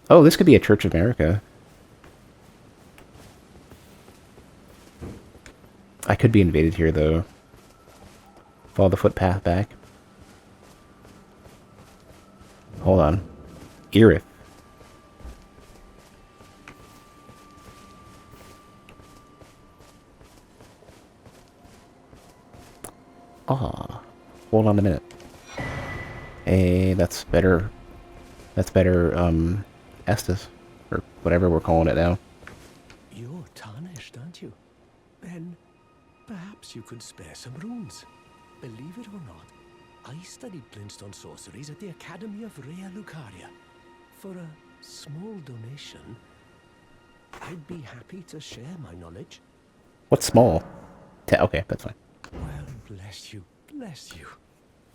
Oh, this could be a Church of America. I could be invaded here, though. Follow the footpath back. Hold on. Irith. Ah. Hold on a minute. Hey, that's better. That's better, Estus. Or whatever we're calling it now. You're tarnished, aren't you? Then, perhaps you could spare some runes. Believe it or not, I studied glintstone sorceries at the Academy of Rea Lucaria. For a small donation, I'd be happy to share my knowledge. What's small? Okay, that's fine. Well, bless you, bless you.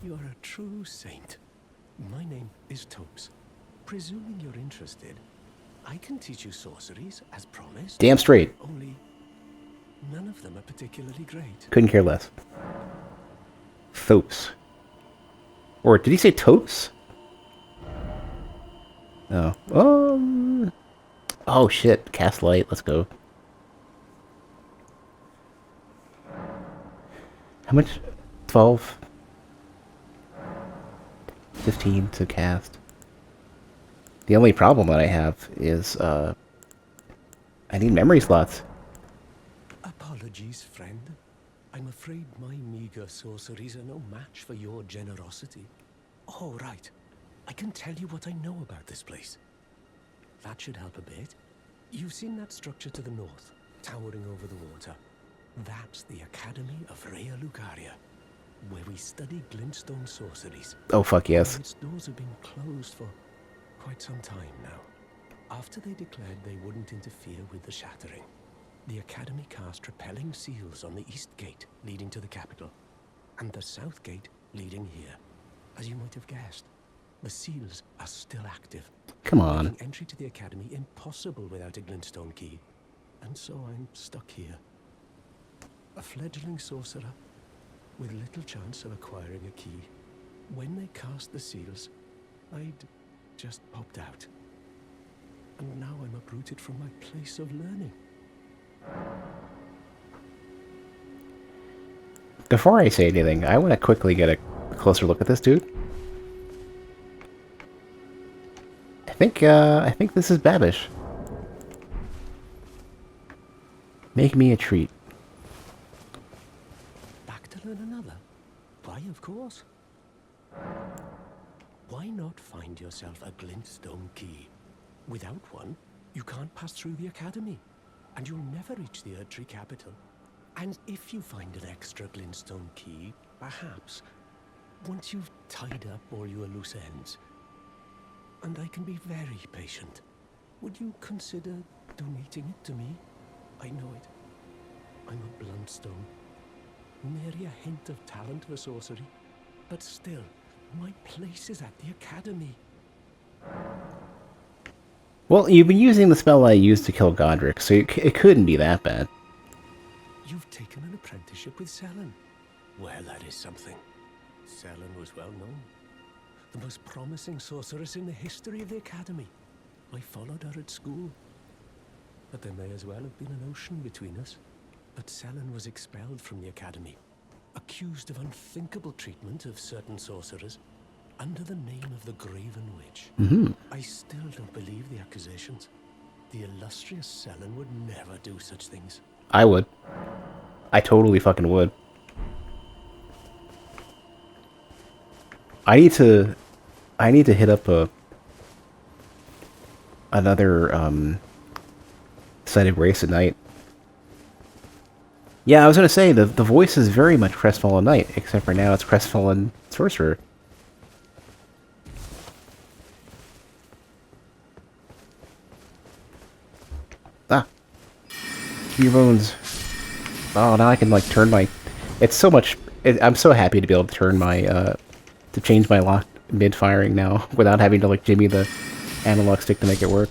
You're a true saint. My name is Topes. Presuming you're interested, I can teach you sorceries, as promised. Damn straight. Only, none of them are particularly great. Couldn't care less. Thopes. Or did he say Topes? No. Oh shit. Cast light. Let's go. How much? 12? 15 to cast. The only problem that I have is, I need memory slots. Apologies, friend. I'm afraid my meager sorceries are no match for your generosity. Oh, right. I can tell you what I know about this place. That should help a bit. You've seen that structure to the north, towering over the water. That's the Academy of Rea Lucaria, where we study glintstone sorceries. Oh, fuck yes. Its doors have been closed for quite some time now. After they declared they wouldn't interfere with the shattering, the Academy cast repelling seals on the east gate leading to the capital, and the south gate leading here. As you might have guessed, the seals are still active. Come on. Making entry to the Academy impossible without a glintstone key. And so I'm stuck here. A fledgling sorcerer with little chance of acquiring a key. When they cast the seals, I'd just popped out. And now I'm uprooted from my place of learning. Before I say anything, I want to quickly get a closer look at this dude. I think this is Babish. Make me a treat. Back to learn another? Why, of course. Why not find yourself a glintstone key? Without one, you can't pass through the Academy, and you'll never reach the Erdtree capital. And if you find an extra glintstone key, perhaps, once you've tied up all your loose ends, and I can be very patient, would you consider donating it to me? I know it. I'm a bluntstone. Nary a hint of talent for sorcery. But still, my place is at the Academy. Well, you've been using the spell I used to kill Godric, so it couldn't be that bad. You've taken an apprenticeship with Selen. Well, that is something. Selen was well known. The most promising sorceress in the history of the Academy. I followed her at school. But there may as well have been an ocean between us. But Selen was expelled from the Academy, accused of unthinkable treatment of certain sorcerers, under the name of the Graven Witch. I still don't believe the accusations. The illustrious Selen would never do such things. I would. I totally fucking would. I need to hit up another site of grace at night. Yeah, I was gonna say the voice is very much Crestfallen Knight, except for now it's Crestfallen Sorcerer. Ah, your bones. Oh, now I can like turn my. It's so much. I'm so happy to be able to turn my to change my lock mid-firing now without having to like jimmy the analog stick to make it work.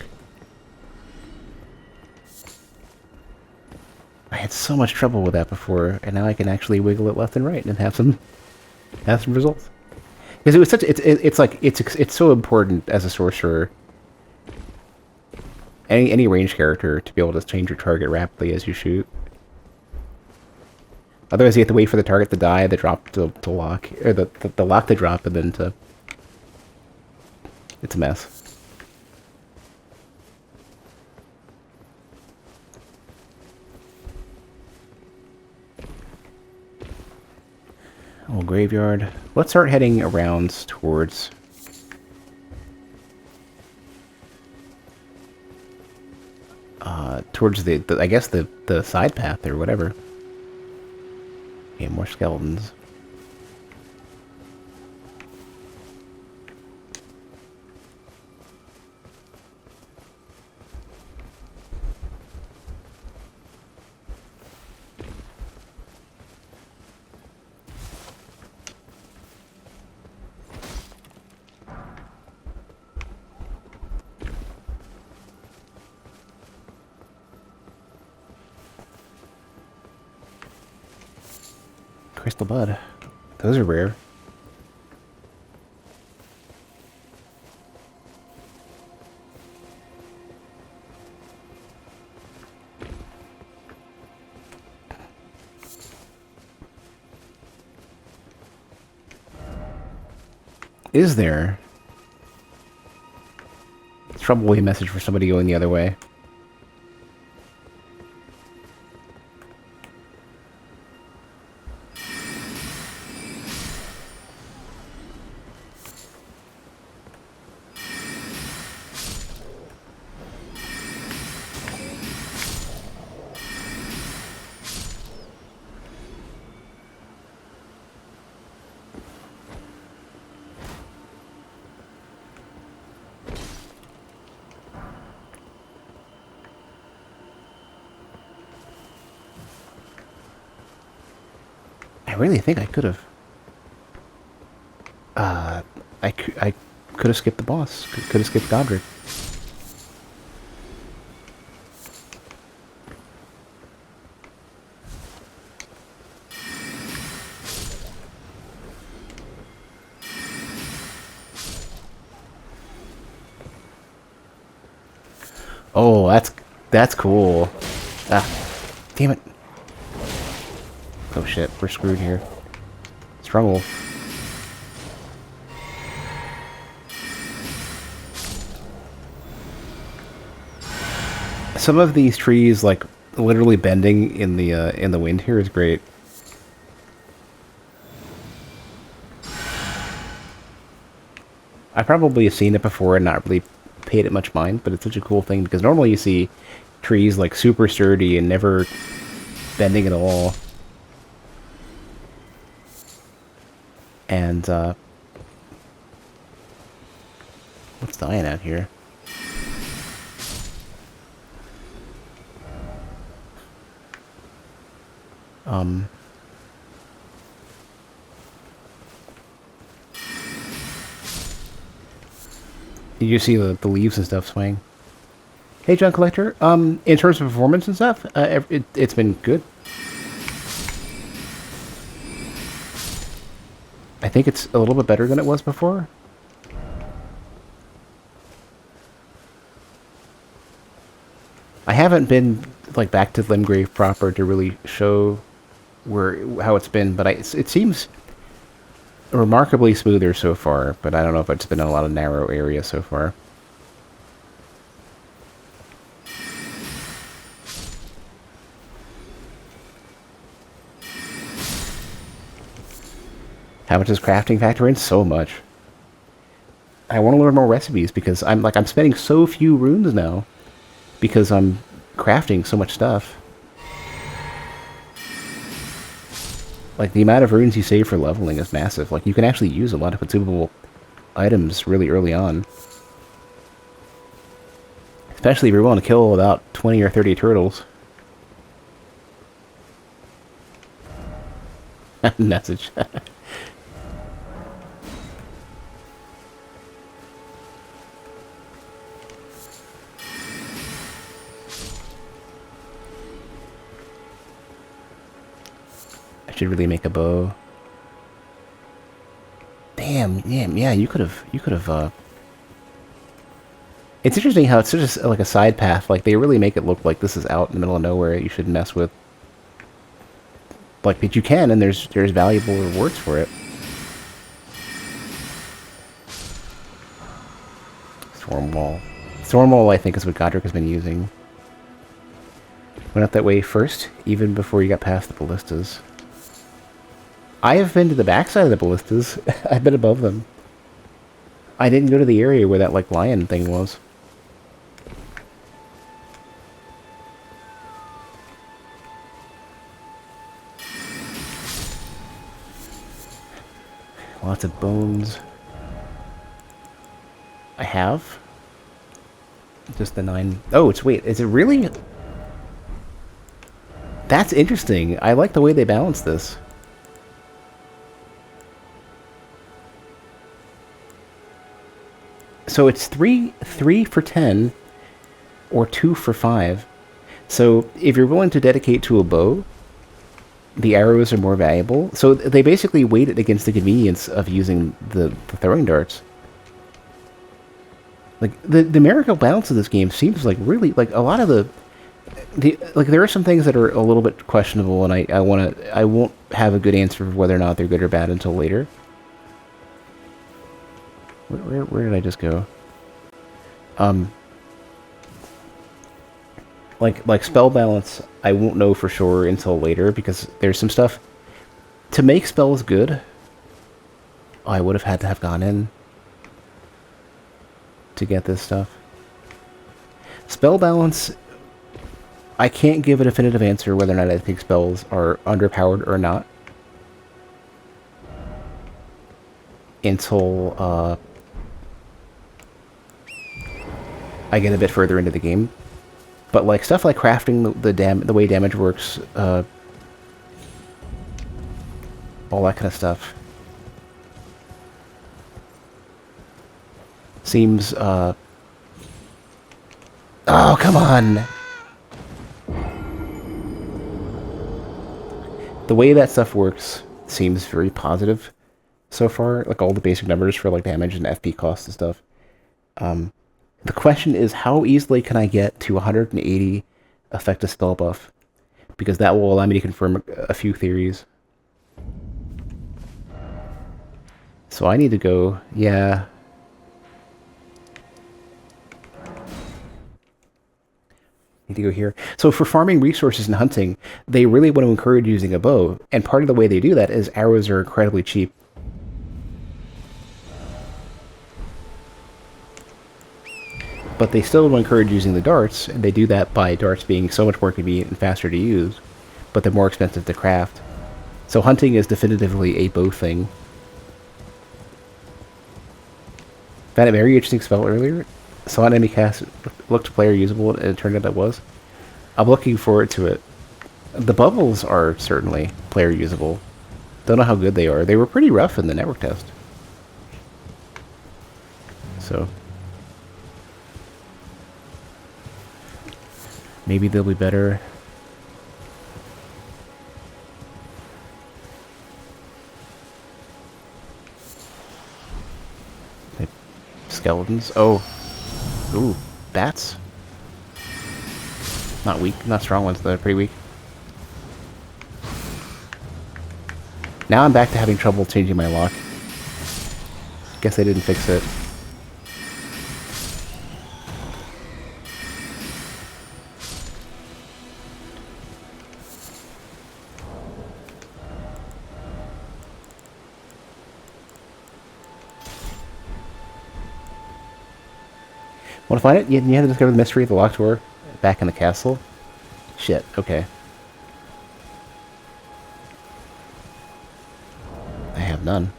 I had so much trouble with that before, and now I can actually wiggle it left and right and have some results. Because it was such it's so important as a sorcerer any range character to be able to change your target rapidly as you shoot. Otherwise, you have to wait for the target to die, the drop to lock, or the lock to drop, and then to... It's a mess. Old graveyard. Let's start heading around towards... towards the I guess the side path or whatever. Yeah, more skeletons. Crystal Bud. Those are rare. Is there? It's probably a message for somebody going the other way. I really think I could have. I could have skipped the boss. Could have skipped Godric. Oh, that's cool. Ah, damn it. Oh shit, we're screwed here. Struggle. Some of these trees, like, literally bending in the wind here is great. I probably have seen it before and not really paid it much mind, but it's such a cool thing because normally you see trees like super sturdy and never bending at all. And what's dying out here? You see the leaves and stuff swaying. Hey, John Collector. In terms of performance and stuff, it's been good. I think it's a little bit better than it was before. I haven't been like back to Limgrave proper to really show how it's been, but it seems remarkably smoother so far. But I don't know if it's been in a lot of narrow areas so far. How much does crafting factor in? So much. I want to learn more recipes because I'm spending so few runes now because I'm crafting so much stuff. Like, the amount of runes you save for leveling is massive. Like, you can actually use a lot of consumable items really early on. Especially if you're willing to kill about 20 or 30 turtles. Message. I should really make a bow. Damn, yeah, you could have, It's interesting how it's just like a side path. Like, they really make it look like this is out in the middle of nowhere you shouldn't mess with. Like, but you can, and there's valuable rewards for it. Stormwall. Stormwall, I think, is what Godric has been using. Went out that way first, even before you got past the ballistas. I have been to the backside of the ballistas. I've been above them. I didn't go to the area where that, like, lion thing was. Lots of bones. I have. Just the 9... Oh, wait, is it really... That's interesting. I like the way they balance this. So it's three for 10, or 2 for 5. So if you're willing to dedicate to a bow, the arrows are more valuable. So they basically weight it against the convenience of using the throwing darts. Like, the numerical balance of this game seems like really, like, a lot of the like, there are some things that are a little bit questionable, and I won't have a good answer for whether or not they're good or bad until later. Where did I just go? Like spell balance, I won't know for sure until later, because there's some stuff to make spells good. I would have had to have gone in to get this stuff. Spell balance, I can't give a definitive answer whether or not I think spells are underpowered or not until I get a bit further into the game. But like stuff like crafting, the way damage works, all that kind of stuff seems oh, come on! The way that stuff works seems very positive so far, like all the basic numbers for like damage and FP costs and stuff. The question is, how easily can I get to 180 effective spell buff? Because that will allow me to confirm a few theories. So I need to go, yeah. Need to go here. So for farming resources and hunting, they really want to encourage using a bow, and part of the way they do that is arrows are incredibly cheap. But they still encourage using the darts, and they do that by darts being so much more convenient and faster to use, but they're more expensive to craft. So hunting is definitively a bow thing. Found a very interesting spell earlier. Saw an enemy cast, looked player usable, and it turned out it was. I'm looking forward to it. The bubbles are certainly player usable. Don't know how good they are. They were pretty rough in the network test. So maybe they'll be better. Skeletons. Oh. Ooh. Bats. Not weak. Not strong ones, though. Pretty weak. Now I'm back to having trouble changing my lock. Guess I didn't fix it. Want to find it? You have to discover the mystery of the locked door back in the castle? Shit, okay. I have none.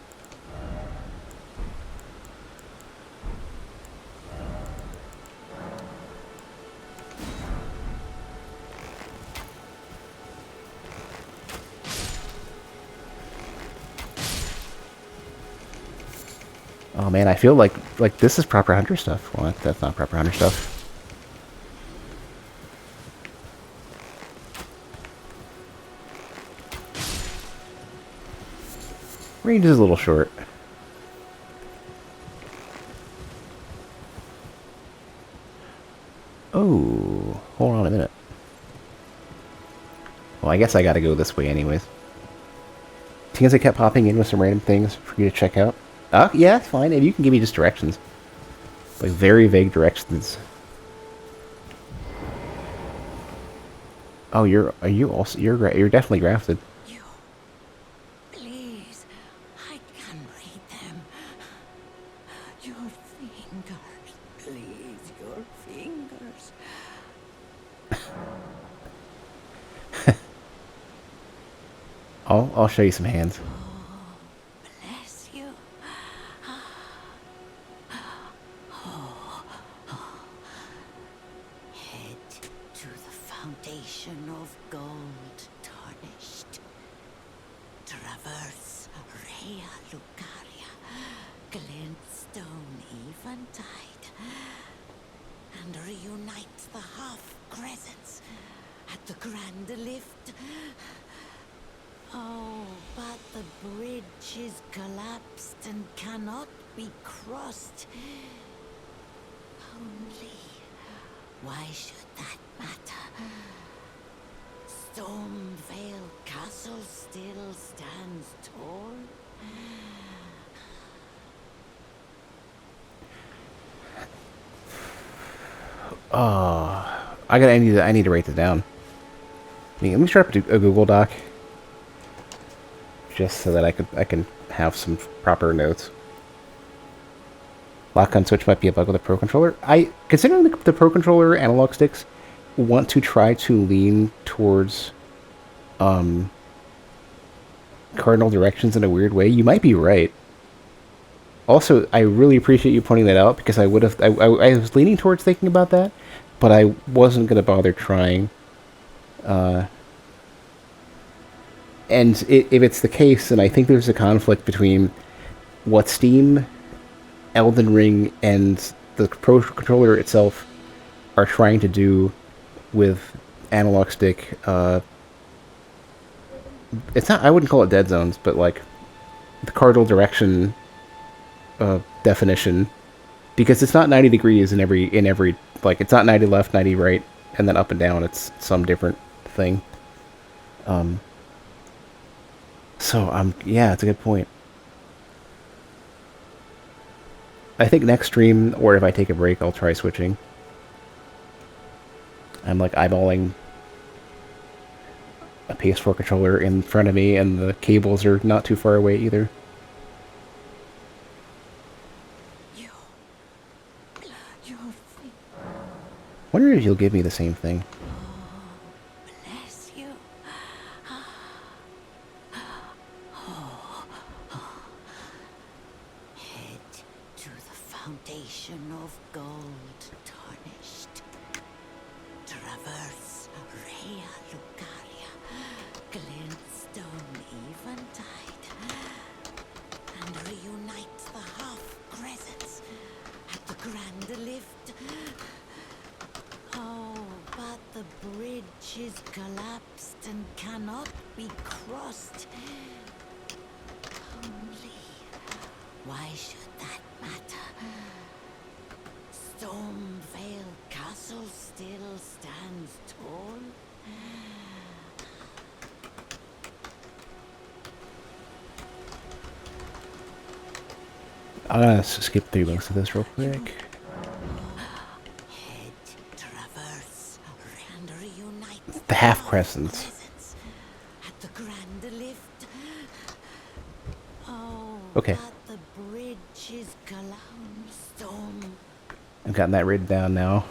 Oh man, I feel like this is proper hunter stuff. Well, that's not proper hunter stuff. Range is a little short. Oh, hold on a minute. Well, I guess I gotta go this way anyways. Because I kept popping in with some random things for you to check out. Oh, yeah, that's fine. If you can give me just directions. Like, very vague directions. Oh, are you also, you're definitely grafted. You, please, I can read them. Your fingers, please, your fingers. I'll show you some hands. Bless you. Head to the foundation of gold tarnished. Traverse Rea Lucaria, glintstone eventide, and reunite the half crescents at the grand lift. Oh, but the bridge is collapsed and cannot be crossed. Only, why should that matter? Stormvale Castle still stands tall. I need to write this down. Let me start up a Google Doc. Just so that I can have some proper notes. Lock on switch might be a bug with a Pro Controller. Considering the Pro Controller analog sticks want to try to lean towards cardinal directions in a weird way, you might be right. Also, I really appreciate you pointing that out because I was leaning towards thinking about that, but I wasn't going to bother trying. And if it's the case, then I think there's a conflict between what Steam, Elden Ring, and the Pro Controller itself are trying to do with analog stick. It's not. I wouldn't call it dead zones, but like the cardinal direction definition, because it's not 90 degrees in every like it's not 90 left, 90 right, and then up and down. It's some different thing. So, yeah, it's a good point. I think next stream, or if I take a break, I'll try switching. I'm like eyeballing a PS4 controller in front of me, and the cables are not too far away either. Wonder if you'll give me the same thing. Bless you. Head to the foundation of gold tarnished. Traverse Rea Lucaria, glintstone eventide, and reunite the half crescents at the grand lift. Oh, but the bridge is collapsed and cannot be crossed. Only, why should that matter? Stormvale Castle still stands tall. I'm gonna skip through most of this real quick. The half crescents. Okay. I've gotten that written down now.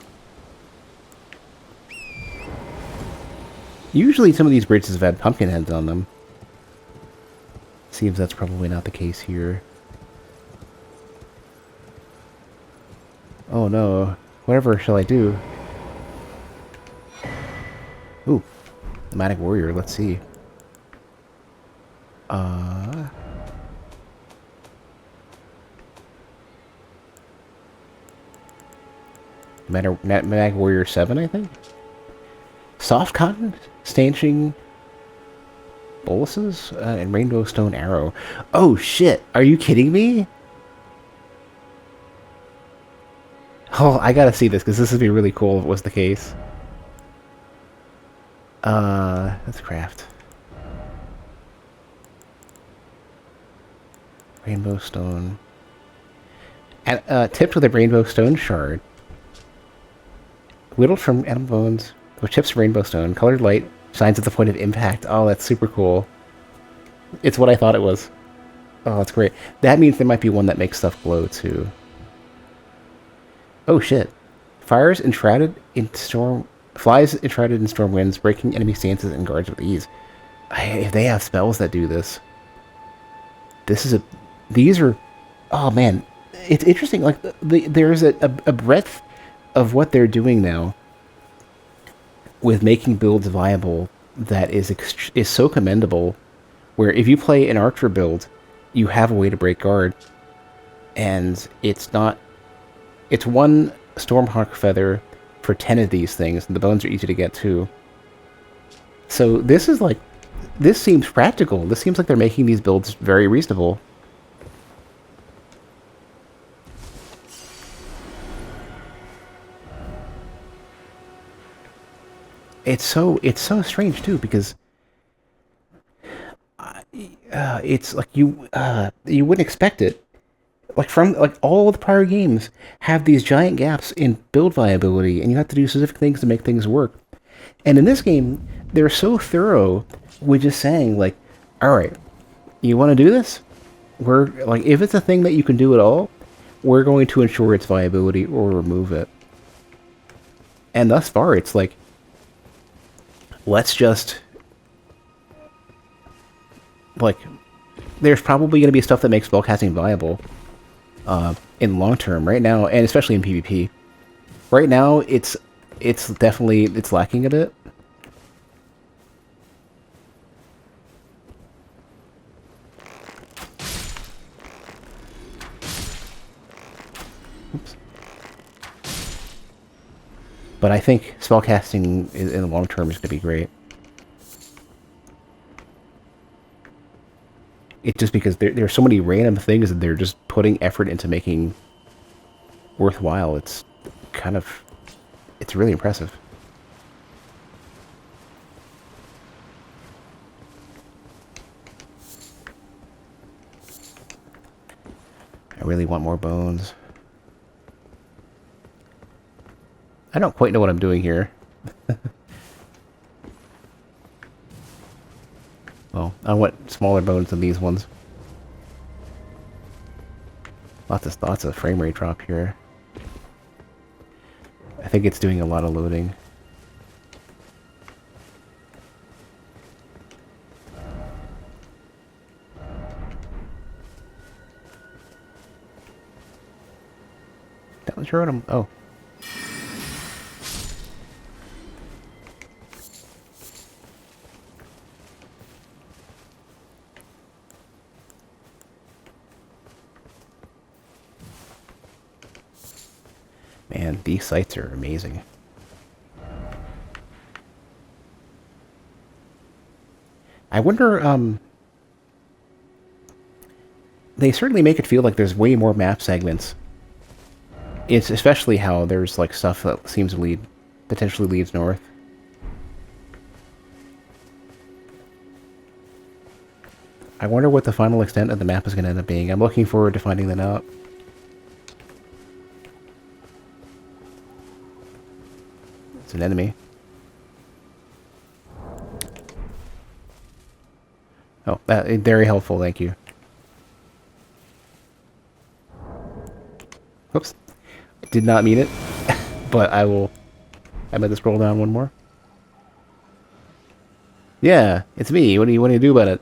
Usually some of these bridges have had pumpkin heads on them. Seems that's probably not the case here. Oh no. Whatever shall I do? Ooh. Nomadic Warrior, let's see. Nomadic Warrior 7, I think? Soft Cotton? Stanching Boluses? And Rainbow Stone Arrow. Oh shit! Are you kidding me? Oh, I gotta see this, because this would be really cool if it was the case. Let's craft. Rainbow stone. And, tipped with a rainbow stone shard. Whittled from animal bones, with chips of rainbow stone. Colored light shines at the point of impact. Oh, that's super cool. It's what I thought it was. Oh, that's great. That means there might be one that makes stuff glow, too. Oh, shit. Flies enshrouded in storm winds, breaking enemy stances and guards with ease. If they have spells that do this. These are... Oh, man. It's interesting. Like, there's a breadth of what they're doing now with making builds viable that is so commendable, where if you play an archer build, you have a way to break guard, and it's one Stormhawk feather for 10 of these things, and the bones are easy to get too. So this seems practical. This seems like they're making these builds very reasonable. It's so strange too, because it's like you wouldn't expect it. Like all the prior games have these giant gaps in build viability, and you have to do specific things to make things work. And in this game, they're so thorough with just saying, like, all right, you want to do this? We're like, if it's a thing that you can do at all, we're going to ensure its viability or remove it. And thus far, it's like, let's just, like, there's probably going to be stuff that makes spellcasting viable in long term right now, and especially in PvP. Right now, it's definitely lacking a bit. Oops. But I think spellcasting in the long term is going to be great. It's just because there are so many random things that they're just putting effort into making worthwhile. It's really impressive. I really want more bones. I don't quite know what I'm doing here. Well, I want smaller bones than these ones. Lots of frame rate drop here. I think it's doing a lot of loading. That was sure what I'm... Oh. Man, these sites are amazing. I wonder, they certainly make it feel like there's way more map segments. It's especially how there's, like, stuff that seems to potentially leads north. I wonder what the final extent of the map is going to end up being. I'm looking forward to finding that out. It's an enemy. Oh, very helpful, thank you. Whoops. Did not mean it, but I better scroll down one more. Yeah, it's me. What do you do about it?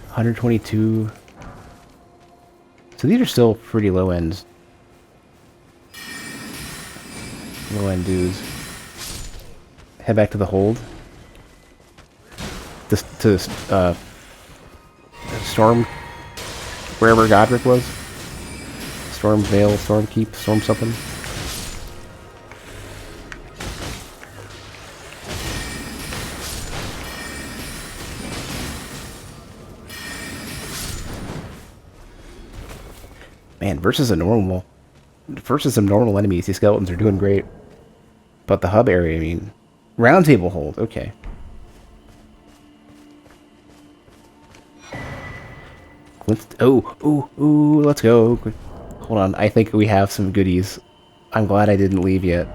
$122. So these are still pretty low ends. Low end dudes. Head back to the hold. To Storm, wherever Godric was. Storm Vale, Storm Keep, Storm something. Man, versus some normal enemies, these skeletons are doing great. But the hub area, I mean, round table hold. Okay. Ooh, let's go. Hold on, I think we have some goodies. I'm glad I didn't leave yet.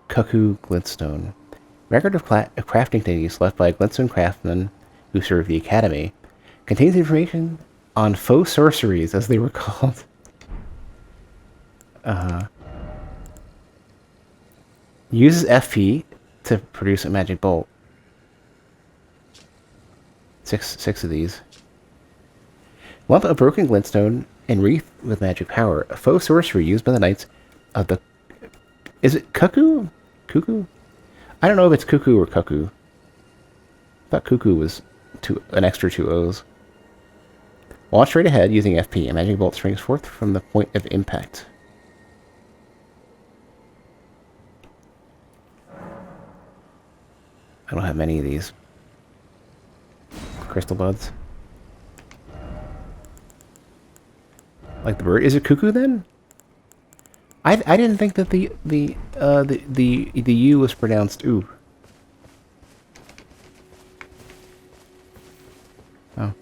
Cuckoo Glintstone. Record of crafting techniques left by a Glintstone craftsman who served the Academy. Contains information on faux sorceries, as they were called. Uses FP to produce a magic bolt. Six of these. Lump of broken glintstone and wreath with magic power. A faux sorcery used by the knights of the... Is it cuckoo? Cuckoo? I don't know if it's cuckoo or cuckoo. I thought cuckoo was an extra 2 O's. Launch straight ahead using FP. A magic bolt springs forth from the point of impact. I don't have many of these. Crystal buds. Like the bird. Is it cuckoo then? I didn't think that the U was pronounced ooh. Oh.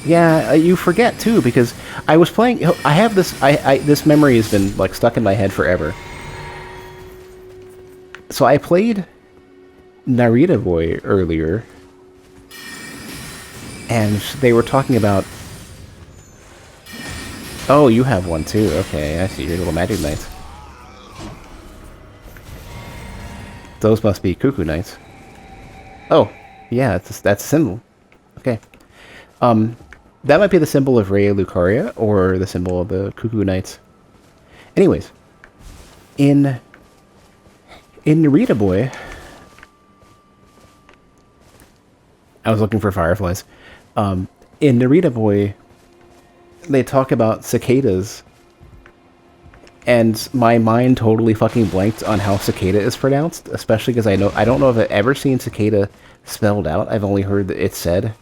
Yeah, you forget too, because I was playing. I have this. This memory has been like stuck in my head forever. So I played Narita Boy earlier, and they were talking about. Oh, you have one too. Okay, I see your little magic knights. Those must be cuckoo knights. Oh, yeah, that's a symbol. Okay. That might be the symbol of Raya Lucaria, or the symbol of the Cuckoo Knights. Anyways, in Narita Boy, I was looking for fireflies. In Narita Boy, they talk about cicadas, and my mind totally fucking blanked on how cicada is pronounced, especially because I don't know if I've ever seen cicada spelled out. I've only heard that it said.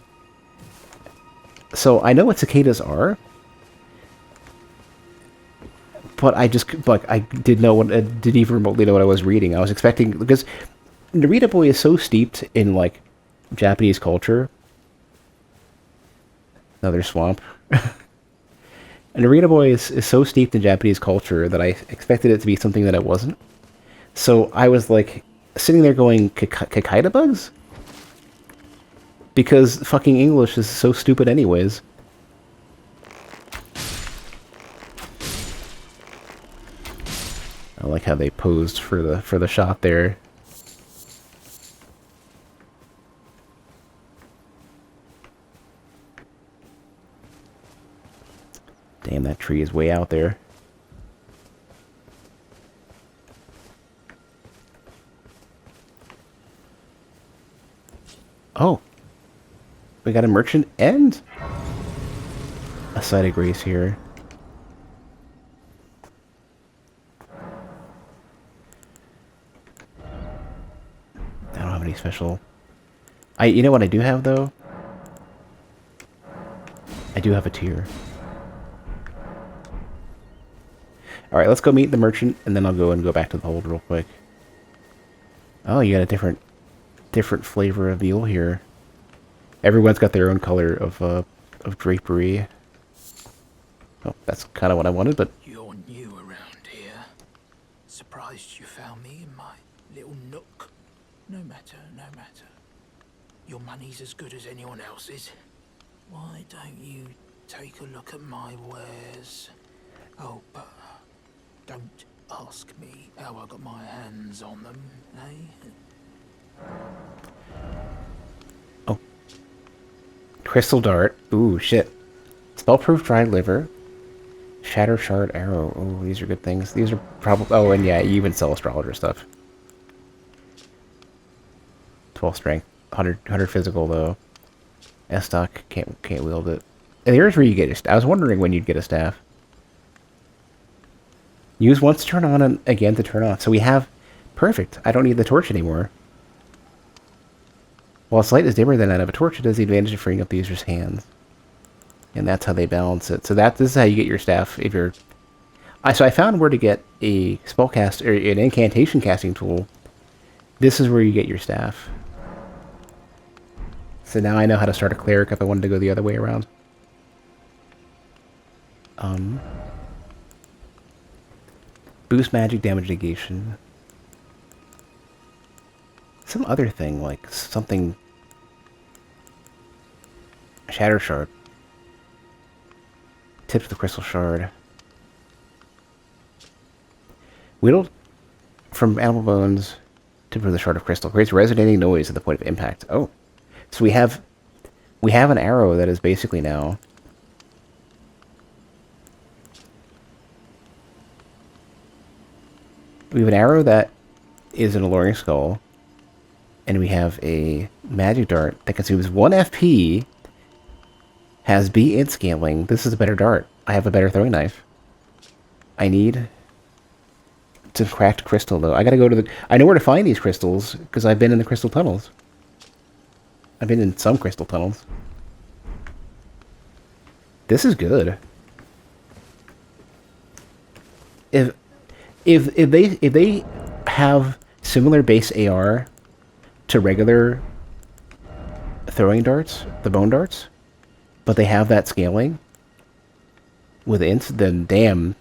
So I know what cicadas are, but I didn't even remotely know what I was reading. I was expecting, because Narita Boy is so steeped in like Japanese culture. Another swamp. And Narita Boy is so steeped in Japanese culture that I expected it to be something that it wasn't. So I was like sitting there going, Kakaida bugs? Because fucking English is so stupid anyways. I like how they posed for the shot there. Damn, that tree is way out there. Oh. We got a merchant and a site of grace here. I don't have any special... You know what I do have, though? I do have a tier. Alright, let's go meet the merchant, and then I'll go back to the hold real quick. Oh, you got a different flavor of mule here. Everyone's got their own color of drapery. Oh, that's kind of what I wanted, but... You're new around here. Surprised you found me in my little nook. No matter, no matter. Your money's as good as anyone else's. Why don't you take a look at my wares? Oh, but don't ask me how I got my hands on them, eh? Oh. Crystal Dart. Ooh, shit. Spellproof Dried Liver. Shatter Shard Arrow. Oh, these are good things. These are probably... Oh, and yeah, you even sell astrologer stuff. 12 strength. 100 physical, though. S-Stock. Can't wield it. And here's where you get your... I was wondering when you'd get a staff. Use once to turn on and again to turn off. So we have... Perfect. I don't need the torch anymore. While its light is dimmer than that of a torch, it has the advantage of freeing up the user's hands. And that's how they balance it. So this is how you get your staff if you're... So I found where to get a spellcast, or an incantation casting tool. This is where you get your staff. So now I know how to start a cleric if I wanted to go the other way around. Boost magic damage negation. Some other thing, like something... Shatter Shard. Tips the Crystal Shard. Whittled from animal bones. Tip of the Shard of Crystal. Creates resonating noise at the point of impact. Oh. So we have an arrow that is basically now... We have an arrow that is an alluring skull. And we have a magic dart that consumes 1 FP. Has B in scaling. This is a better dart. I have a better throwing knife. I need to craft crystal, though. I gotta go to the... I know where to find these crystals, because I've been in the crystal tunnels. I've been in some crystal tunnels. This is good. If they have similar base AR to regular throwing darts, the bone darts, but they have that scaling with int, then damn,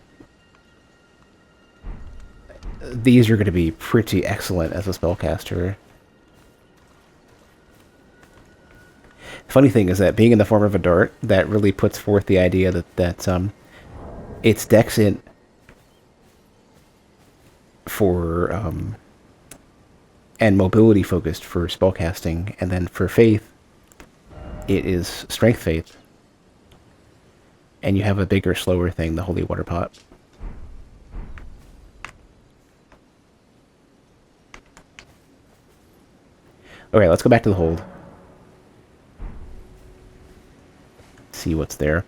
these are going to be pretty excellent as a spellcaster. Funny thing is that being in the form of a dart, that really puts forth the idea that it's dex int for and mobility focused for spellcasting, and then for faith, it is strength faith. And you have a bigger, slower thing, the Holy Water Pot. Okay, let's go back to the hold. See what's there.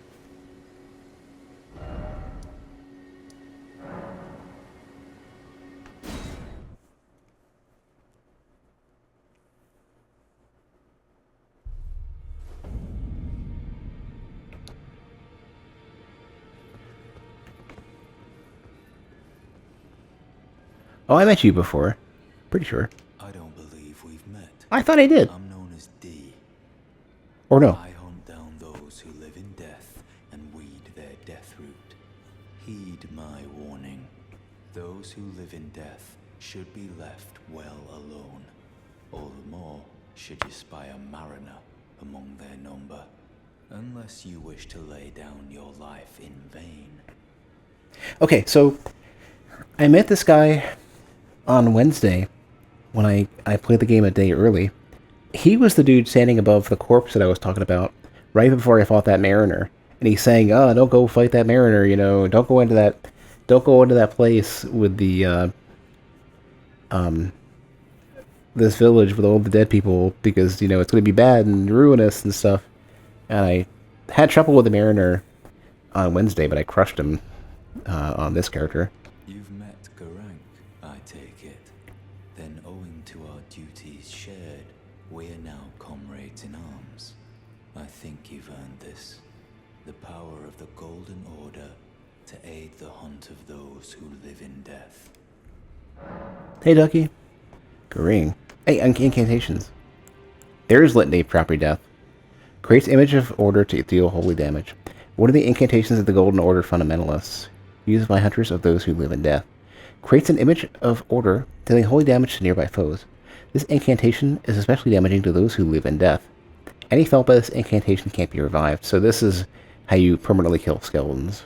Oh, I met you before. Pretty sure. I don't believe we've met. I thought I did. I'm known as D. Or no. I hunt down those who live in death and weed their death root. Heed my warning. Those who live in death should be left well alone. All the more should you spy a mariner among their number. Unless you wish to lay down your life in vain. Okay, so I met this guy on Wednesday when I played the game a day early. He was the dude standing above the corpse that I was talking about right before I fought that mariner. And he's saying, "Oh, don't go fight that mariner, you know, don't go into that place with the this village with all the dead people, because, you know, it's going to be bad and ruinous and stuff." And I had trouble with the mariner on Wednesday, but I crushed him on this character. You've met Garank, I take it. Then owing to our duties shared, we're now comrades in arms. I think you've earned this. The power of the Golden Order to aid the hunt of those who live in death. Hey, Ducky. Green. Hey, incantations. There's Litany, Property Death. Creates image of order to deal holy damage. What are the incantations of the Golden Order fundamentalists? Used by hunters of those who live in death. Creates an image of order, dealing holy damage to nearby foes. This incantation is especially damaging to those who live in death. Any felt by this incantation can't be revived, so this is how you permanently kill skeletons.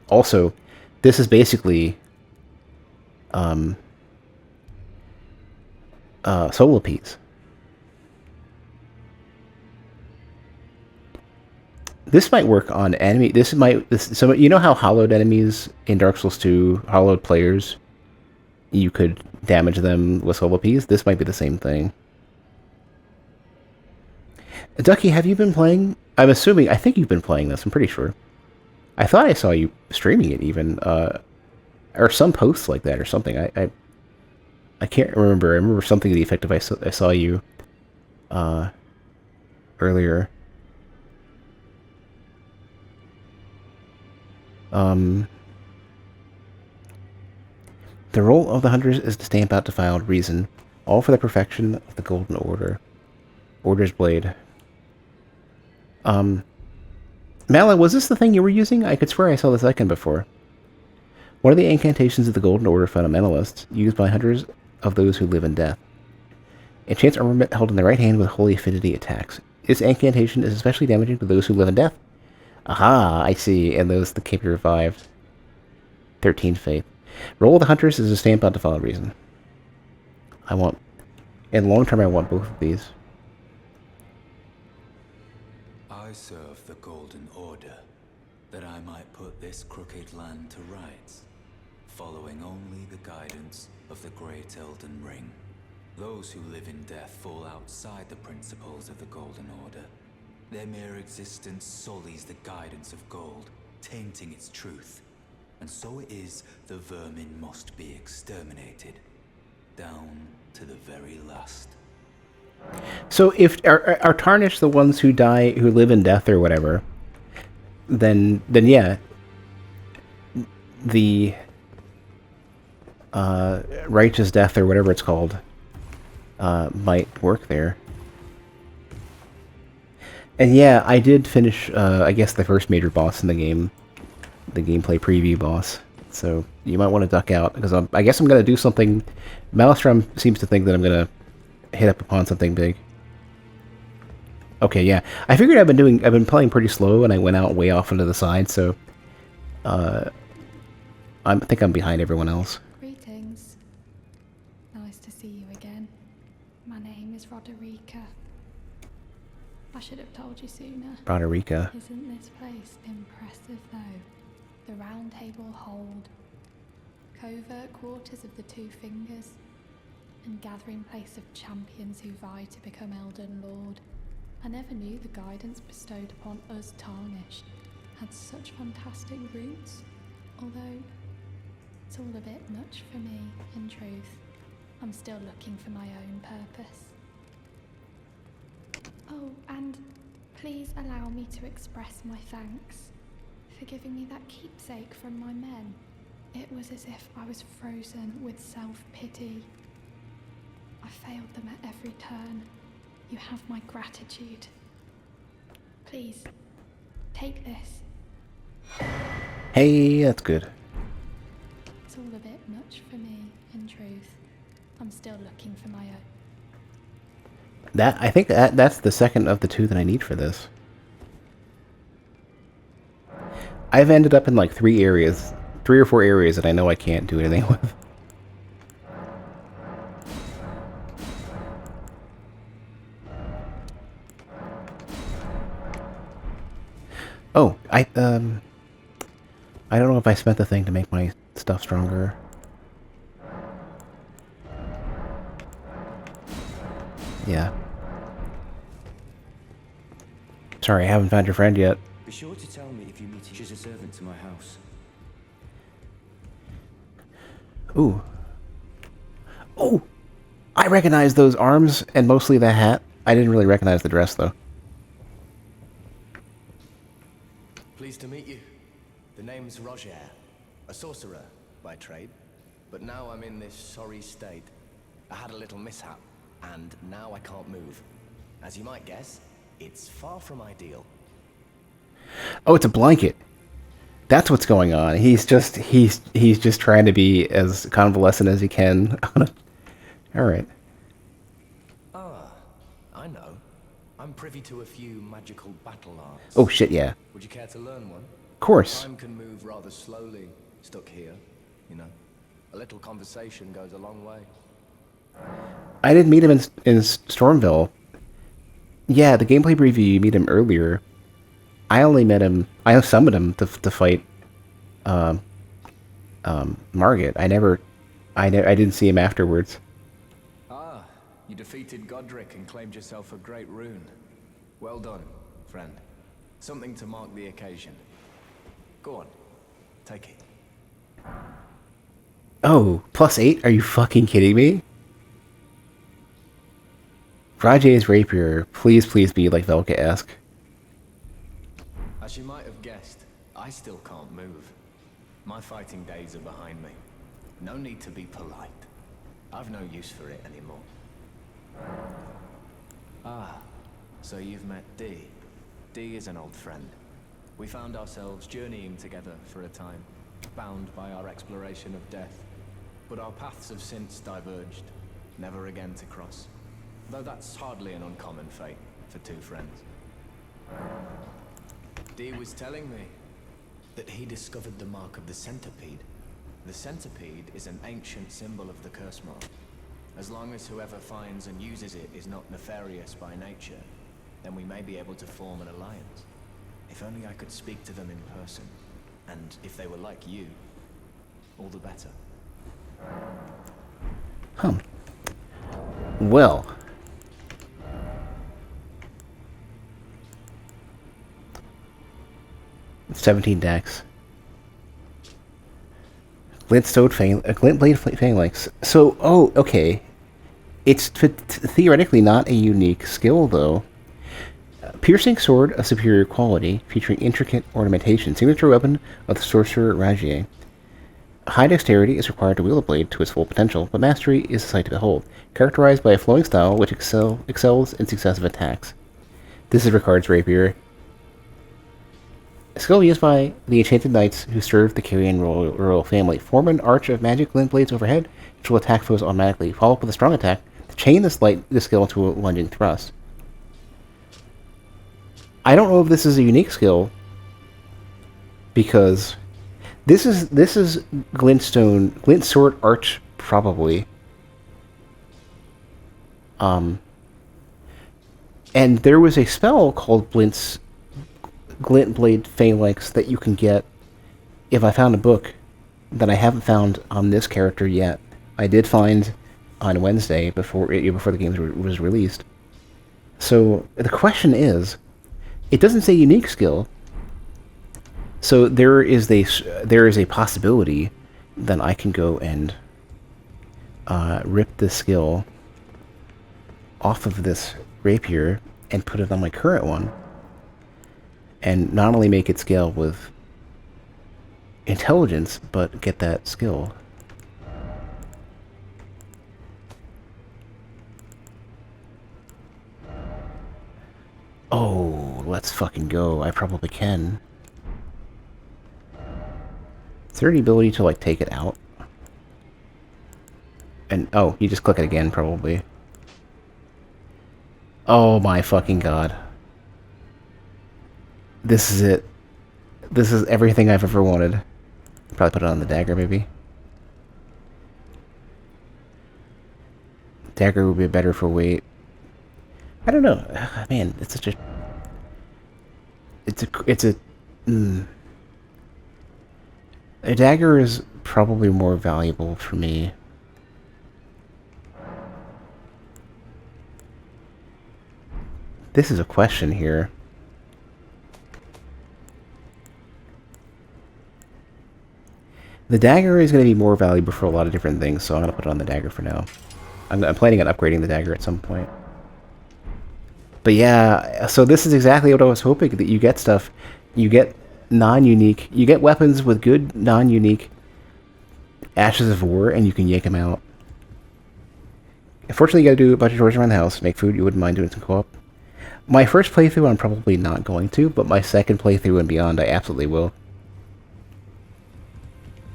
Also, this is basically Solopies. This might work on enemy. So you know how hollowed enemies in Dark Souls 2, hollowed players, you could damage them with Solopies? This might be the same thing. Ducky, have you been playing? I think you've been playing this, I'm pretty sure. I thought I saw you streaming it even. or some posts like that or something. I can't remember. I remember something to the effect of I saw you earlier. The role of the hunters is to stamp out defiled reason, all for the perfection of the Golden Order. Order's Blade. Mala, was this the thing you were using? I could swear I saw this icon before. One of the incantations of the Golden Order fundamentalists, used by hunters of those who live in death. Enchants armament held in the right hand with holy affinity attacks. This incantation is especially damaging to those who live in death. Aha, I see, and those that can't be revived. 13 faith. Roll of the hunters is a stamp out defiled reason. In long term, I want both of these. I serve the Golden Order, that I might put this crooked land to rights, following only the guidance of the great Elden Ring. Those who live in death fall outside the principles of the Golden Order. Their mere existence sullies the guidance of gold, tainting its truth. And so it is the vermin must be exterminated, down to the very last. So if are tarnished the ones who die, who live in death or whatever, then yeah, the righteous death or whatever it's called might work there. And yeah, I did finish I guess the first major boss in the game, the gameplay preview boss. So you might want to duck out because I guess I'm gonna do something. Maelstrom seems to think that I'm gonna hit up upon something big. Okay, yeah. I figured I've been playing pretty slow and I went out way off into the side, so I think I'm behind everyone else. Greetings. Nice to see you again. My name is Roderica. I should have told you sooner. Roderica. Isn't this place impressive though? The round table hold, covert quarters of the Two Fingers, and gathering place of champions who vie to become Elden Lord. I never knew the guidance bestowed upon us tarnished had such fantastic roots, although it's all a bit much for me, in truth. I'm still looking for my own purpose. Oh, and please allow me to express my thanks for giving me that keepsake from my men. It was as if I was frozen with self-pity. I failed them at every turn. You have my gratitude. Please, take this. Hey, that's good. It's all a bit much for me, in truth. I'm still looking for my own. I think that's the second of the two that I need for this. I've ended up in like 3 or 4 areas that I know I can't do anything with. Oh, I don't know if I spent the thing to make my stuff stronger. Yeah. Sorry, I haven't found your friend yet. Be sure to tell me if you meet him as a servant to my house. Ooh. Oh! I recognize those arms and mostly the hat. I didn't really recognize the dress, though. Pleased to meet you. The name's Roger, a sorcerer by trade. But now I'm in this sorry state. I had a little mishap, and now I can't move. As you might guess, it's far from ideal. Oh, it's a blanket. That's what's going on. He's just trying to be as convalescent as he can. All right. Ah, I know. I'm privy to a few magical battle arts. Oh shit, yeah. Would you care to learn one? Of course. Time can move rather slowly, stuck here, you know. A little conversation goes a long way. I did meet him in Stormville. Yeah, the gameplay preview, you meet him earlier. I only met him. I summoned him to fight Margit. I didn't see him afterwards. Ah, you defeated Godric and claimed yourself a great rune. Well done, friend. Something to mark the occasion. Go on, take it. Oh, +8? Are you fucking kidding me? Rajay's rapier. Please, please be like Velka-esque. As you might have guessed, I still can't move. My fighting days are behind me. No need to be polite. I've no use for it anymore. Ah, so you've met Dee. Dee is an old friend. We found ourselves journeying together for a time, bound by our exploration of death. But our paths have since diverged, never again to cross. Though that's hardly an uncommon fate for two friends. Dee was telling me that he discovered the mark of the centipede. The centipede is an ancient symbol of the curse mark. As long as whoever finds and uses it is not nefarious by nature, then we may be able to form an alliance. If only I could speak to them in person. And if they were like you, all the better. Well. $17 dex. Glintblade Phalanx. So, oh, okay. It's theoretically not a unique skill, though. Piercing sword of superior quality, featuring intricate ornamentation. Signature weapon of the sorcerer Rajier. High dexterity is required to wield the blade to its full potential, but mastery is a sight to behold. Characterized by a flowing style which excels in successive attacks. This is Ricard's rapier. A skill used by the enchanted knights who serve the Kyrian royal family. Form an arch of magic glint blades overhead, which will attack foes automatically. Follow up with a strong attack to chain the skill into a lunging thrust. I don't know if this is a unique skill, because this is glint sword arch probably. And there was a spell called Glintblade Phalanx that you can get if I found a book that I haven't found on this character yet. I did find on Wednesday before the game was released. So the question is, it doesn't say unique skill. So there is a possibility that I can go and rip the skill off of this rapier and put it on my current one. And not only make it scale with intelligence, but get that skill. Oh, let's fucking go. I probably can. Is there any ability to, like, take it out? And, oh, you just click it again, probably. Oh my fucking god. This is it. This is everything I've ever wanted. Probably put it on the dagger, maybe. Dagger would be better for weight. I don't know. Man, it's such a... A dagger is probably more valuable for me. This is a question here. The dagger is going to be more valuable for a lot of different things, so I'm going to put it on the dagger for now. I'm planning on upgrading the dagger at some point. But yeah, so this is exactly what I was hoping, that you get stuff. You get non-unique. You get weapons with good non-unique Ashes of War, and you can yank them out. Unfortunately, you gotta do a bunch of chores around the house. Make food. You wouldn't mind doing some co-op. My first playthrough, I'm probably not going to, but my second playthrough and beyond, I absolutely will.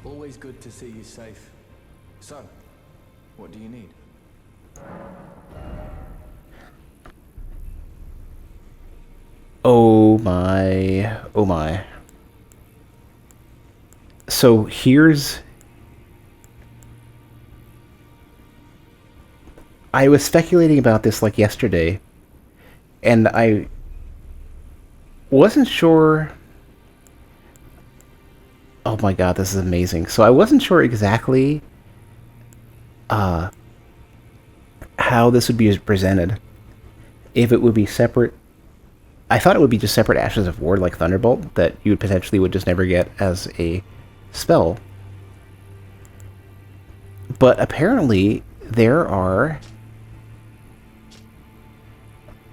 Always good to see you safe. So, what do you need? Oh my. Oh my. So here's... I was speculating about this like yesterday, and I wasn't sure... Oh my god, this is amazing. So I wasn't sure exactly how this would be presented. If it would be separate... I thought it would be just separate Ashes of War, like Thunderbolt, that you potentially would just never get as a spell. But apparently there are...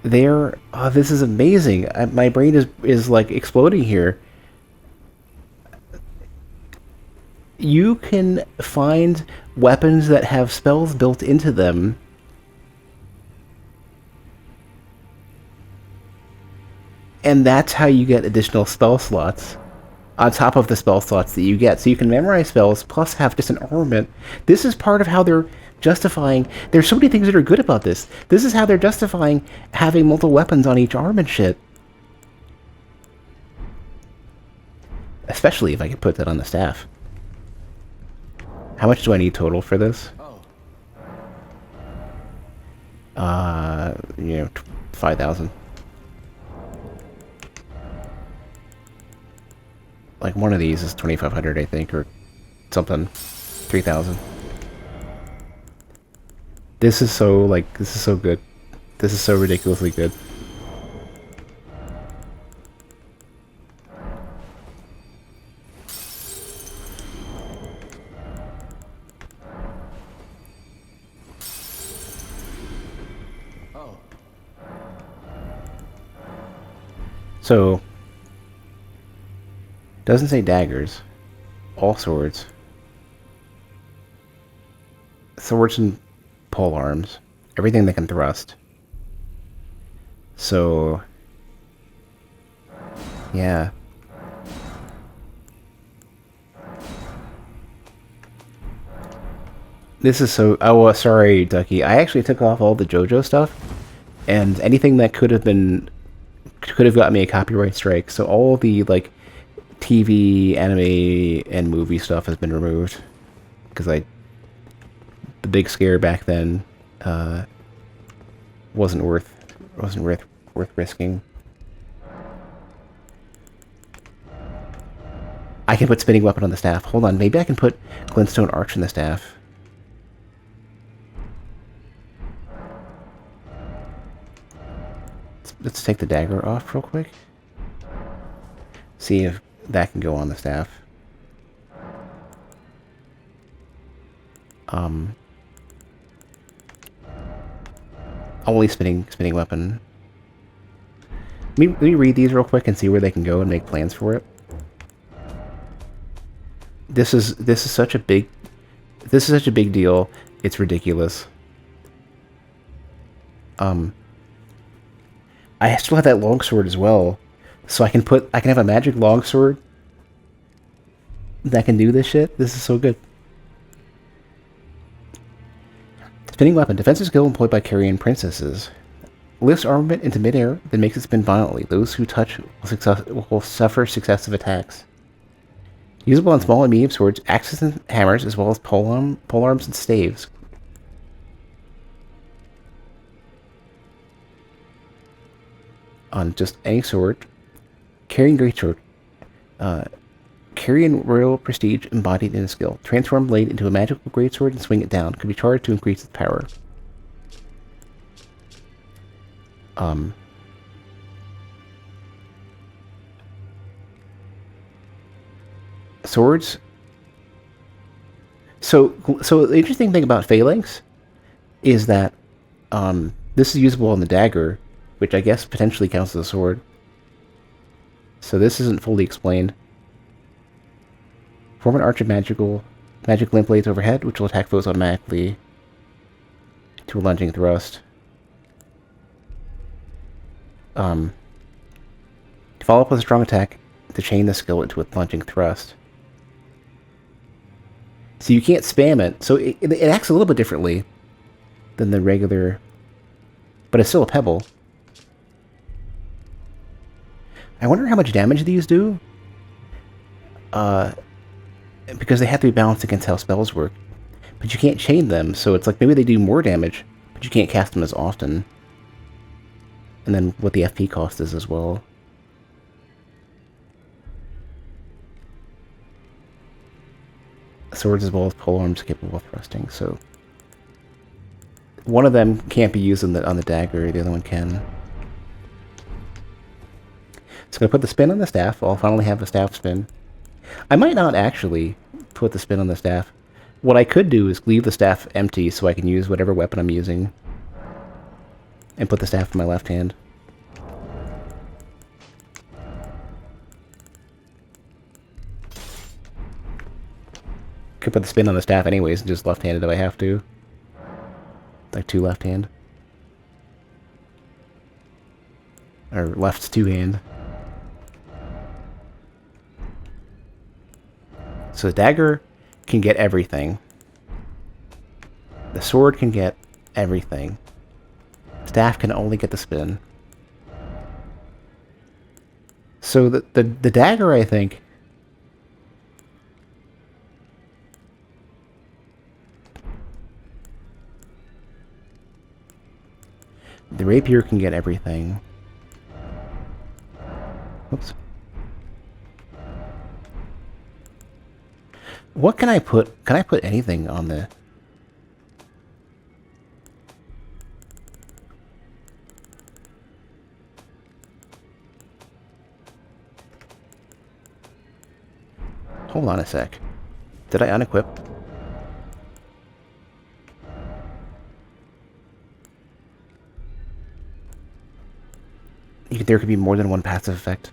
Oh, this is amazing. My brain is like exploding here. You can find weapons that have spells built into them. And that's how you get additional spell slots on top of the spell slots that you get. So you can memorize spells plus have just an armament. This is part of how they're justifying... There's so many things that are good about this. This is how they're justifying having multiple weapons on each arm and shit. Especially if I could put that on the staff. How much do I need total for this? You know, 5,000. Like one of these is 2,500, I think, or something. 3,000. This is so, like, this is so good. This is so ridiculously good. So, doesn't say daggers. All swords. Swords and pole arms. Everything that can thrust. So, yeah. This is so... Oh, sorry, Ducky. I actually took off all the JoJo stuff. And anything that could have gotten me a copyright strike. So all the, like, TV, anime, and movie stuff has been removed. Because the big scare back then wasn't worth risking. I can put spinning weapon on the staff. Hold on, maybe I can put glintstone arch in the staff. Let's take the dagger off real quick. See if that can go on the staff. Only spinning weapon. Let me read these real quick and see where they can go and make plans for it. This is such a big deal. It's ridiculous. I still have that longsword as well, so I can have a magic longsword that can do this shit. This is so good. Spinning weapon, defensive skill employed by carrion princesses. Lifts armament into midair, then makes it spin violently. Those who touch will suffer successive attacks. Usable on small and medium swords, axes and hammers, as well as polearms and staves. On just any sword. Carrying greatsword. Carrying royal prestige embodied in a skill. Transform blade into a magical greatsword and swing it down. Could be charged to increase its power. Swords. So the interesting thing about phalanx is that this is usable on the dagger, which I guess potentially counts as a sword. So this isn't fully explained. Form an arch of magic limp blades overhead, which will attack foes automatically to a lunging thrust. Follow up with a strong attack to chain the skill into a lunging thrust. So you can't spam it. So it acts a little bit differently than the regular, but it's still a pebble. I wonder how much damage these do. Because they have to be balanced against how spells work. But you can't chain them, so it's like maybe they do more damage, but you can't cast them as often. And then what the FP cost is as well. Swords as well as polearms capable of thrusting, so... One of them can't be used on the dagger, the other one can. So I'm going to put the spin on the staff. I'll finally have the staff spin. I might not actually put the spin on the staff. What I could do is leave the staff empty so I can use whatever weapon I'm using. And put the staff in my left hand. Could put the spin on the staff anyways and just left-handed if I have to. Like two left-hand. Or left's two-hand. So the dagger can get everything. The sword can get everything. Staff can only get the spin. So the dagger, I think... The rapier can get everything. Oops. What can I put? Can I put anything on the... Hold on a sec. Did I unequip? There could be more than one passive effect.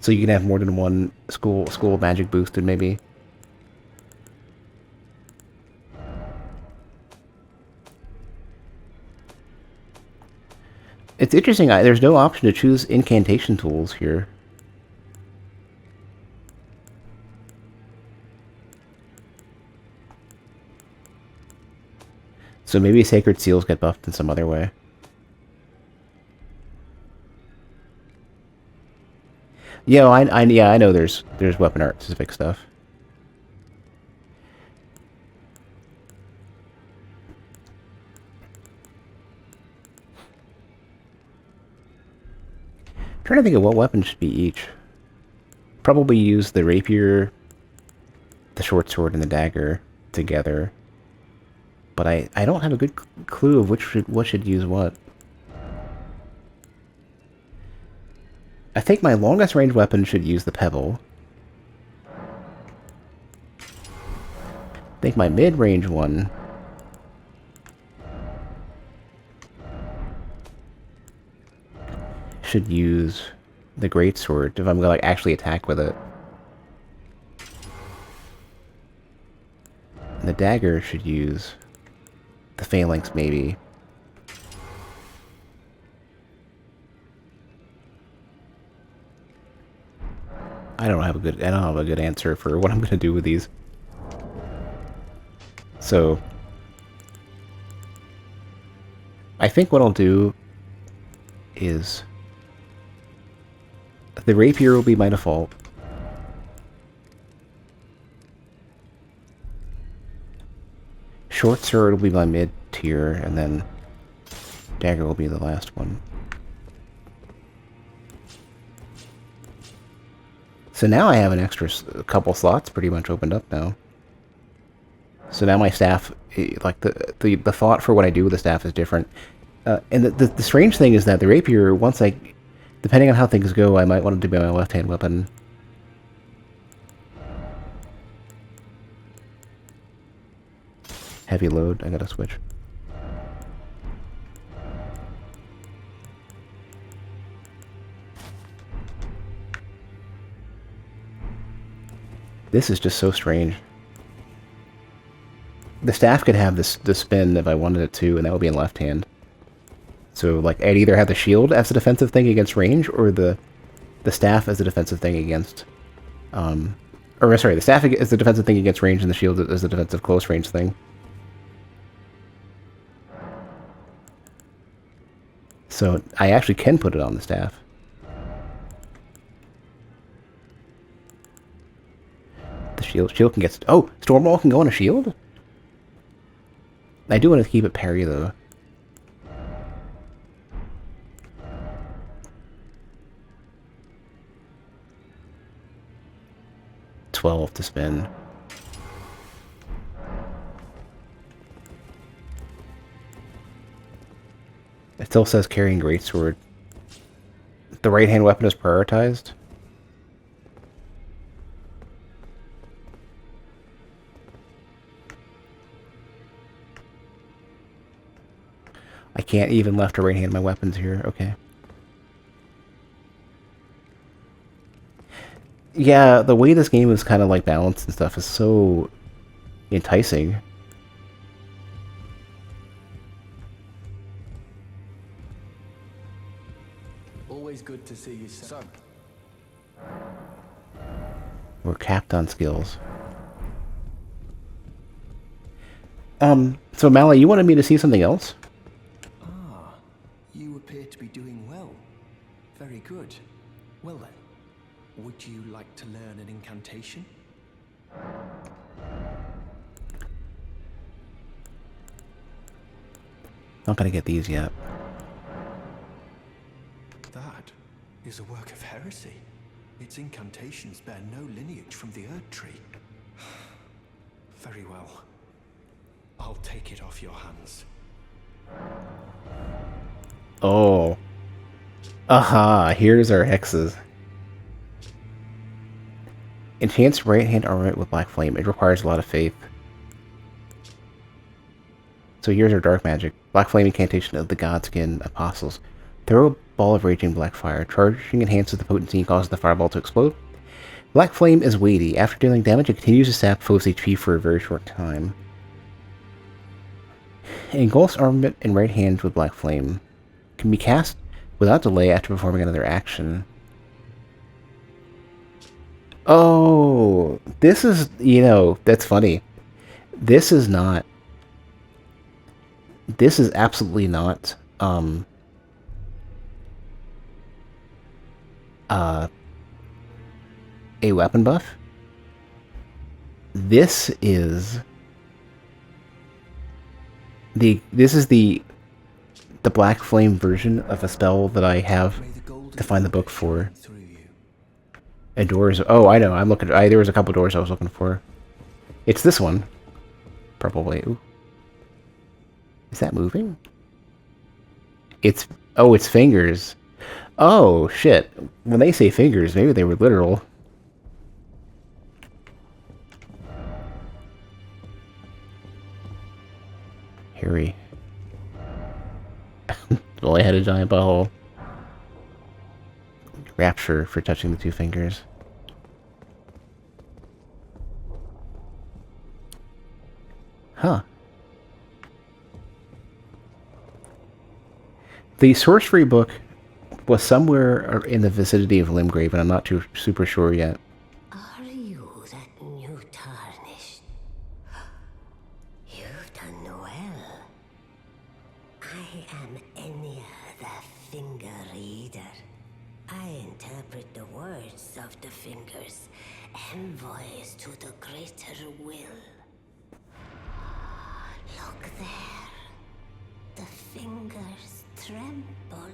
So you can have more than one school magic boosted, maybe. It's interesting, there's no option to choose incantation tools here. So maybe Sacred Seals get buffed in some other way. Yeah, I know there's weapon art specific stuff. I'm trying to think of what weapon should be each. Probably use the rapier, the short sword, and the dagger together. But I don't have a good clue of what should use what. I think my longest range weapon should use the pebble. I think my mid-range one should use the greatsword if I'm gonna like actually attack with it. And the dagger should use the phalanx, maybe. I don't have a good answer for what I'm gonna do with these. So I think what I'll do is the rapier will be my default. Short sword will be my mid tier, and then dagger will be the last one. So now I have an extra couple slots pretty much opened up now. So now my staff, like the thought for what I do with the staff is different. And the strange thing is that the rapier, once depending on how things go, I might want it to be my left-hand weapon. Heavy load, I gotta switch. This is just so strange. The staff could have the spin if I wanted it to, and that would be in left hand. So, like, I'd either have the shield as a defensive thing against range, or the staff as a defensive thing against... or, sorry, the staff is the defensive thing against range, and the shield is the defensive close range thing. So, I actually can put it on the staff. The shield can get... Oh! Stormwall can go on a shield? I do want to keep it parry, though. $12 to spin. It still says carrying greatsword. The right-hand weapon is prioritized. I can't even left or right hand my weapons here. Okay. Yeah, the way this game is kind of like balanced and stuff is so enticing. Always good to see you, son. We're capped on skills. So Mally, you wanted me to see something else? Ah, you appear to be doing well. Very good. Well then, would you like to learn an incantation? Not gonna get these yet. That is a work of heresy. Its incantations bear no lineage from the Erd Tree. Very well. I'll take it off your hands. Oh. Aha, here's our hexes. Enhanced right-hand armament with Black Flame. It requires a lot of faith. So here's our dark magic. Black Flame incantation of the Godskin Apostles. Throw a ball of raging black fire. Charging enhances the potency and causes the fireball to explode. Black Flame is weighty. After dealing damage, it continues to sap foes' HP for a very short time. Engulfs armament and right hand with Black Flame. Can be cast without delay after performing another action. Oh, this is, you know, that's funny. This is not... This is absolutely not, a weapon buff. This is... This is the Black Flame version of a spell that I have to find the book for. And doors. Oh, I know. I'm looking. There was a couple doors I was looking for. It's this one, probably. Ooh. Is that moving? It's it's fingers. Oh shit! When they say fingers, maybe they were literal. Harry. Well, I had a giant butthole. Rapture for touching the two fingers. Huh. The sorcery book was somewhere in the vicinity of Limgrave, and I'm not too super sure yet. Are you that new tarnished? You've done well. I am Enya, the Finger Reader. I interpret the words of the fingers, envoys to the greater will. Look there. The fingers tremble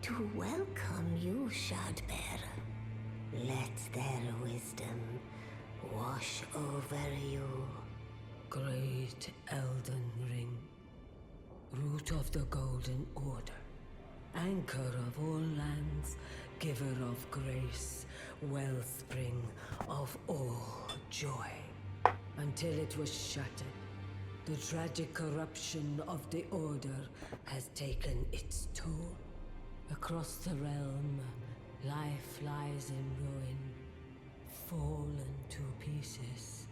to welcome you, Shardbearer. Let their wisdom wash over you. Great Elden Ring, root of the Golden Order, anchor of all lands, giver of grace, wellspring of all joy. Until it was shattered, the tragic corruption of the Order has taken its toll. Across the realm, life lies in ruin, fallen to pieces.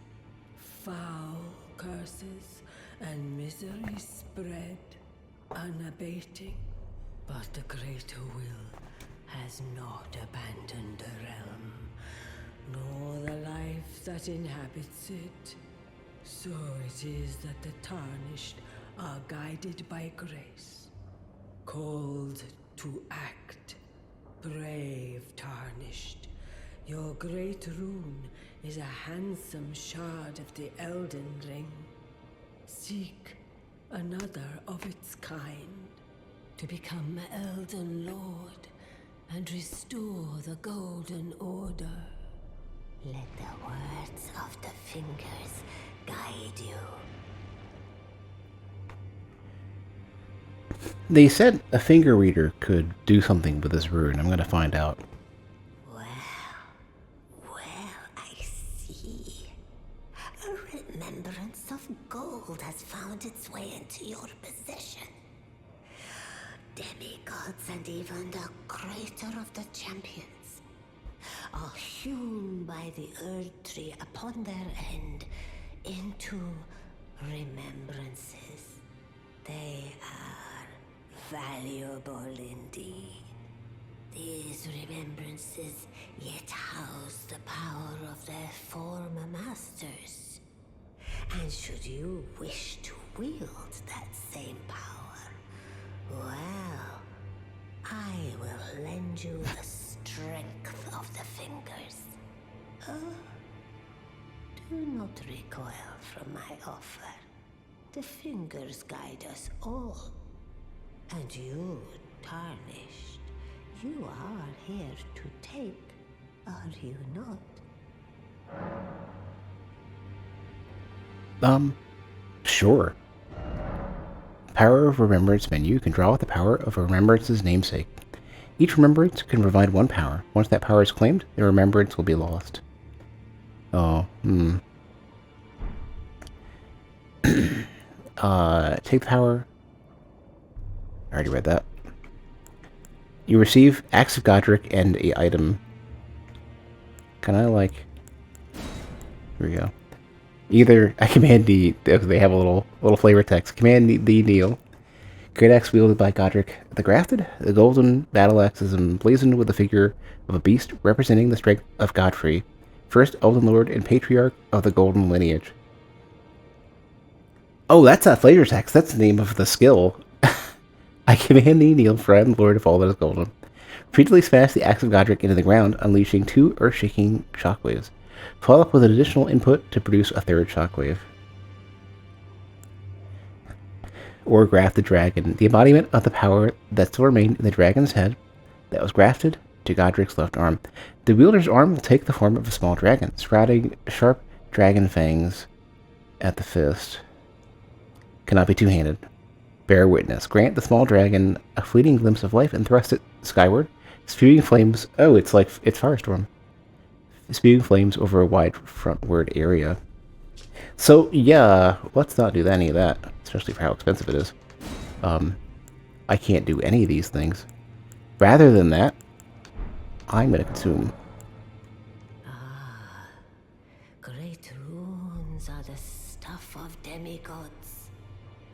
Foul curses and misery spread, unabating. But the greater will has not abandoned the realm, nor the life that inhabits it. So it is that the tarnished are guided by grace, called to act. Brave tarnished, your great rune is a handsome shard of the Elden Ring. Seek another of its kind, to become Elden Lord and restore the Golden Order. Let the words of the fingers guide you. They said a finger reader could do something with this rune. I'm gonna find out. Well, I see. A remembrance of gold has found its way into your possession. demigods and even the creator of the champions are hewn by the Earth Tree upon their end into remembrances. They are valuable indeed. These remembrances yet house the power of their former masters. And should you wish to wield that same power, well, I will lend you the strength of the fingers. Do not recoil from my offer. The fingers guide us all. And you, tarnished, you are here to take, are you not? Sure. Power of Remembrance menu can draw out the power of a remembrance's namesake. Each remembrance can provide one power. Once that power is claimed, the remembrance will be lost. Oh, take the power. I already read that. You receive Axe of Godric and a item. Can I, like... Here we go. Either I command D. They have a little flavor text. Command D kneel. Great axe wielded by Godric the Grafted. The golden battle axe is emblazoned with the figure of a beast representing the strength of Godfrey, first Elden Lord and Patriarch of the Golden Lineage. Oh, that's not flavor text. That's the name of the skill. I command thee, kneel, friend, Lord of all that is golden. Repeatedly smash the axe of Godric into the ground, unleashing 2 earth-shaking shockwaves. Follow up with an additional input to produce a 3rd shockwave. Or graft the dragon, the embodiment of the power that still remained in the dragon's head that was grafted to Godric's left arm. The wielder's arm will take the form of a small dragon, sprouting sharp dragon fangs at the fist. Cannot be two-handed. Bear witness. Grant the small dragon a fleeting glimpse of life and thrust it skyward, spewing flames. Oh, it's Firestorm. Spewing flames over a wide frontward area. So, yeah, let's not do any of that, especially for how expensive it is. I can't do any of these things. Rather than that, I'm going to consume. Great runes are the stuff of demigods,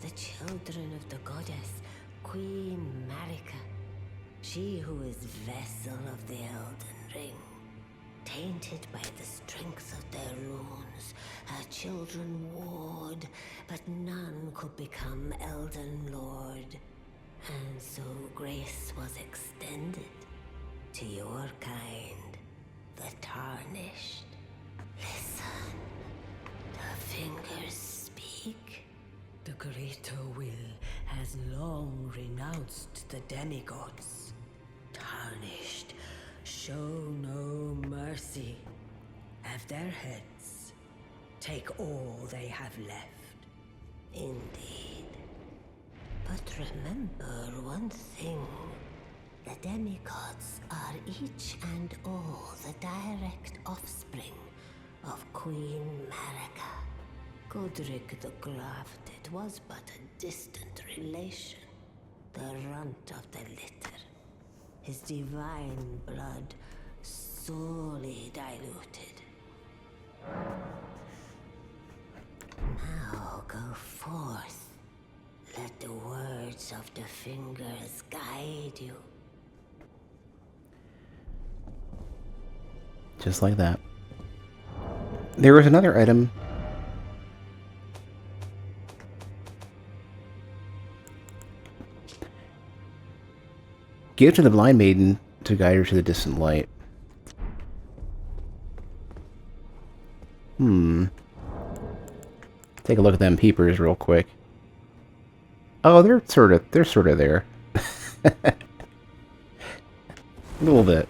the children of the goddess, Queen Marika, she who is vessel of the Elden Ring. Tainted by the strength of their runes, her children warred, but none could become Elden Lord. And so grace was extended to your kind, the Tarnished. Listen, the fingers speak. The greater will has long renounced the demigods. Tarnished, show no mercy. Have their heads. Take all they have left. Indeed. But remember one thing. The demigods are each and all the direct offspring of Queen Marika. Godric the Grafted was but a distant relation, the runt of the litter. His divine blood sorely diluted. Now go forth. Let the words of the fingers guide you. Just like that. There was another item. Give to the blind maiden to guide her to the distant light. Take a look at them peepers real quick. Oh, they're sort of there. A little bit.